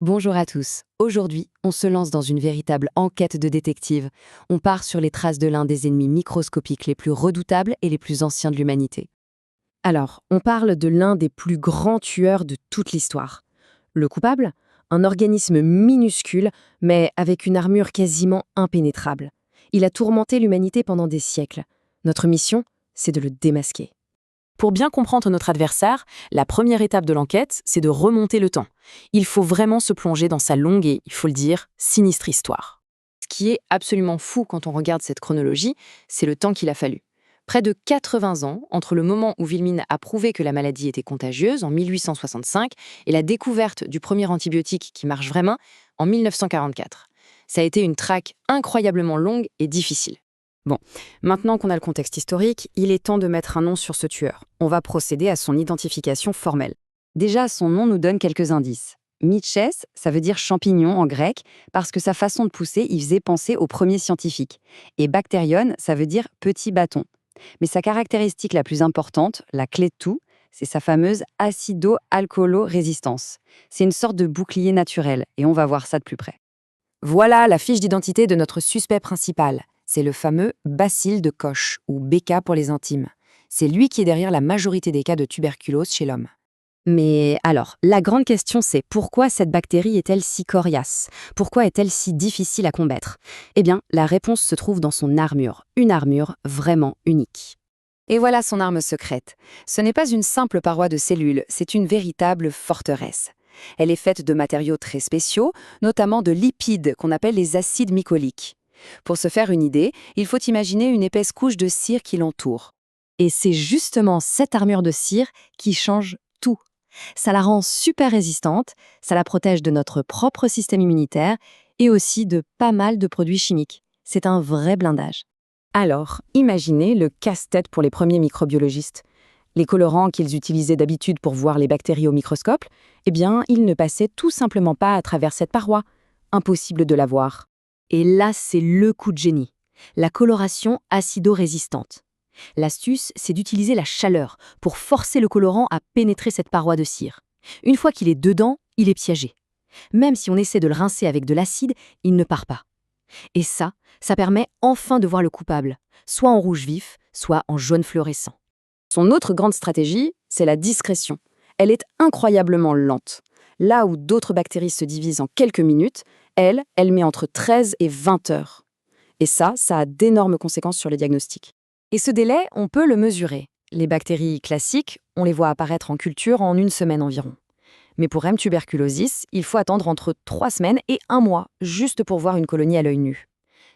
Bonjour à tous. Aujourd'hui, on se lance dans une véritable enquête de détective. On part sur les traces de l'un des ennemis microscopiques les plus redoutables et les plus anciens de l'humanité. Alors, on parle de l'un des plus grands tueurs de toute l'histoire. Le coupable? Un organisme minuscule, mais avec une armure quasiment impénétrable. Il a tourmenté l'humanité pendant des siècles. Notre mission, c'est de le démasquer. Pour bien comprendre notre adversaire, la première étape de l'enquête, c'est de remonter le temps. Il faut vraiment se plonger dans sa longue et, il faut le dire, sinistre histoire. Ce qui est absolument fou quand on regarde cette chronologie, c'est le temps qu'il a fallu. Près de 80 ans entre le moment où Wilhelmine a prouvé que la maladie était contagieuse, en 1865, et la découverte du premier antibiotique qui marche vraiment, en 1944. Ça a été une traque incroyablement longue et difficile. Bon, maintenant qu'on a le contexte historique, il est temps de mettre un nom sur ce tueur. On va procéder à son identification formelle. Déjà, son nom nous donne quelques indices. Mitchès, ça veut dire champignon en grec, parce que sa façon de pousser y faisait penser aux premiers scientifiques. Et bactérion, ça veut dire petit bâton. Mais sa caractéristique la plus importante, la clé de tout, c'est sa fameuse acido-alcoolo-résistance. C'est une sorte de bouclier naturel, et on va voir ça de plus près. Voilà la fiche d'identité de notre suspect principal. C'est le fameux bacille de Koch, ou BK pour les intimes. C'est lui qui est derrière la majorité des cas de tuberculose chez l'homme. Mais alors, la grande question c'est pourquoi cette bactérie est-elle si coriace? Pourquoi est-elle si difficile à combattre? Eh bien, la réponse se trouve dans son armure, une armure vraiment unique. Et voilà son arme secrète. Ce n'est pas une simple paroi de cellules, c'est une véritable forteresse. Elle est faite de matériaux très spéciaux, notamment de lipides qu'on appelle les acides mycoliques. Pour se faire une idée, il faut imaginer une épaisse couche de cire qui l'entoure. Et c'est justement cette armure de cire qui change tout. Ça la rend super résistante, ça la protège de notre propre système immunitaire et aussi de pas mal de produits chimiques. C'est un vrai blindage. Alors, imaginez le casse-tête pour les premiers microbiologistes. Les colorants qu'ils utilisaient d'habitude pour voir les bactéries au microscope, eh bien, ils ne passaient tout simplement pas à travers cette paroi. Impossible de la voir. Et là, c'est le coup de génie. La coloration acido-résistante. L'astuce, c'est d'utiliser la chaleur pour forcer le colorant à pénétrer cette paroi de cire. Une fois qu'il est dedans, il est piégé. Même si on essaie de le rincer avec de l'acide, il ne part pas. Et ça permet enfin de voir le coupable, soit en rouge vif, soit en jaune fluorescent. Son autre grande stratégie, c'est la discrétion. Elle est incroyablement lente. Là où d'autres bactéries se divisent en quelques minutes, elle met entre 13 et 20 heures. Et ça a d'énormes conséquences sur le diagnostic. Et ce délai, on peut le mesurer. Les bactéries classiques, on les voit apparaître en culture en une semaine environ. Mais pour M. tuberculosis, il faut attendre entre 3 semaines et 1 mois, juste pour voir une colonie à l'œil nu.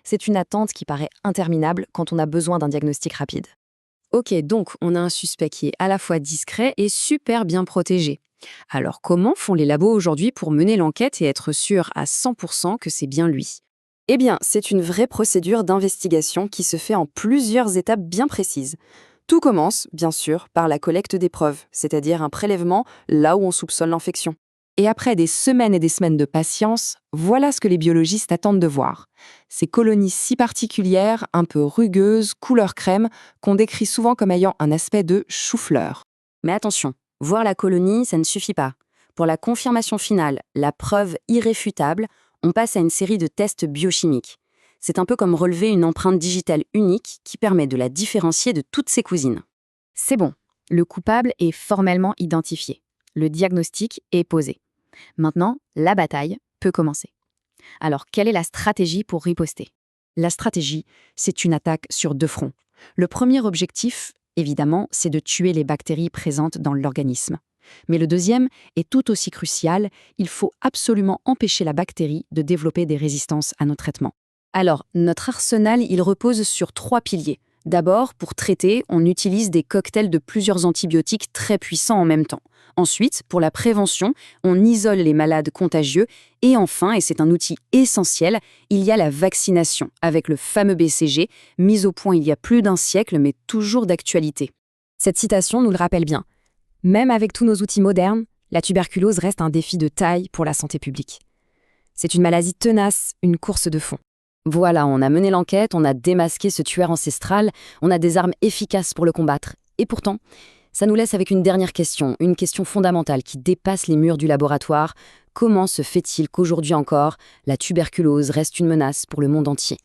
C'est une attente qui paraît interminable quand on a besoin d'un diagnostic rapide. Ok, donc on a un suspect qui est à la fois discret et super bien protégé. Alors comment font les labos aujourd'hui pour mener l'enquête et être sûrs à 100% que c'est bien lui? Eh bien, c'est une vraie procédure d'investigation qui se fait en plusieurs étapes bien précises. Tout commence, bien sûr, par la collecte des preuves, c'est-à-dire un prélèvement là où on soupçonne l'infection. Et après des semaines et des semaines de patience, voilà ce que les biologistes attendent de voir. Ces colonies si particulières, un peu rugueuses, couleur crème, qu'on décrit souvent comme ayant un aspect de chou-fleur. Mais attention, voir la colonie, ça ne suffit pas. Pour la confirmation finale, la preuve irréfutable, on passe à une série de tests biochimiques. C'est un peu comme relever une empreinte digitale unique qui permet de la différencier de toutes ses cousines. C'est bon, le coupable est formellement identifié. Le diagnostic est posé. Maintenant, la bataille peut commencer. Alors, quelle est la stratégie pour riposter? La stratégie, c'est une attaque sur 2 fronts. Le premier objectif, évidemment, c'est de tuer les bactéries présentes dans l'organisme. Mais le deuxième est tout aussi crucial, il faut absolument empêcher la bactérie de développer des résistances à nos traitements. Alors, notre arsenal, il repose sur 3 piliers. D'abord, pour traiter, on utilise des cocktails de plusieurs antibiotiques très puissants en même temps. Ensuite, pour la prévention, on isole les malades contagieux. Et enfin, et c'est un outil essentiel, il y a la vaccination, avec le fameux BCG, mis au point il y a plus d'1 siècle, mais toujours d'actualité. Cette citation nous le rappelle bien. Même avec tous nos outils modernes, la tuberculose reste un défi de taille pour la santé publique. C'est une maladie tenace, une course de fond. Voilà, on a mené l'enquête, on a démasqué ce tueur ancestral, on a des armes efficaces pour le combattre. Et pourtant, Ça nous laisse avec une dernière question, une question fondamentale qui dépasse les murs du laboratoire. Comment se fait-il qu'aujourd'hui encore, la tuberculose reste une menace pour le monde entier ?